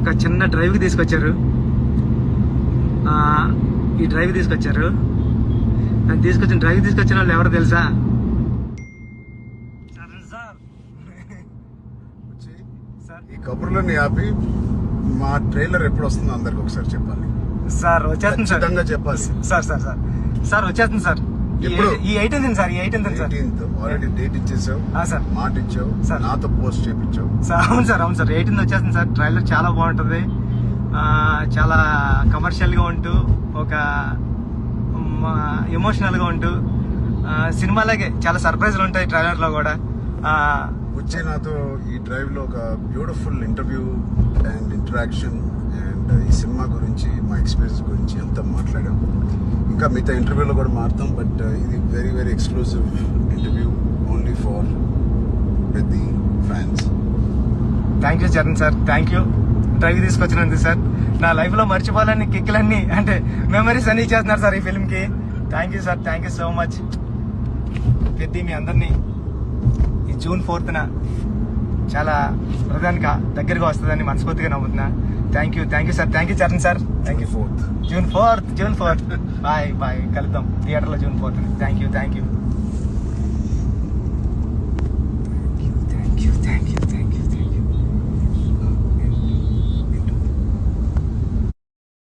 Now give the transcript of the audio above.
ఒక చిన్న డ్రైవ్కి తీసుకొచ్చారు. ఈ డ్రైవ్ తీసుకొచ్చారు. నన్ను తీసుకొచ్చిన వాళ్ళు ఎవరో తెలుసా? ఈ కబుర్లని ఆపి మా ట్రైలర్ ఎప్పుడు వస్తుందో అందరికి ఒకసారి చెప్పాలి సార్. వచ్చేస్తుంది సార్, ఖచ్చితంగా చెప్పాలి సార్ వచ్చేస్తుంది సార్. ఎప్పుడు? ఈ 18th సార్, ఈ 18th సార్. ఆల్రెడీ డేట్ ఇచ్చేసావు సార్, మాట ఇచ్చావు సార్. నాతో పోస్ట్ చేయించావు సార్. అవును సార్, 18th వచ్చేస్తుంది సార్. ట్రైలర్ చాలా బాగుంటుంది. చాలా కమర్షియల్గా ఉంటూ ఒక ఎమోషనల్గా ఉంటూ సినిమాలాగే చాలా సర్ప్రైజ్లు ఉంటాయి ట్రైలర్లో కూడా. వచ్చే నాతో ఈ డ్రైవ్ లో ఒక beautiful interview and interaction and ఈ సినిమా గురించి మా ఎక్స్పీరియన్స్ గురించి అంతా మాట్లాడాం. ఇంకా మిగతా ఇంటర్వ్యూలో కూడా మారుతాం. బట్ ఇది very very exclusive interview only for పెద్ద fans. Thank you Charan sir, thank you drive తీసుకొచ్చినందుకు సార్. నా లైఫ్లో మర్చిపోవాలని కిక్కులన్నీ అంటే మెమరీస్ అన్ని ఇచ్చేస్తున్నారు సార్ ఈ ఫిల్మ్కి. Thank you sir, thank you so much. పెద్ద మీ అందరినీ ఈ June 4th చాలా హృదయానికి దగ్గరగా వస్తుందని మనస్ఫూర్తిగా నమ్ముతున్నా. Thank you sir, thank you Charan sir, thank you. June 4th June 4th bye కలుద్దాం థియేటర్లో June 4th. Thank you.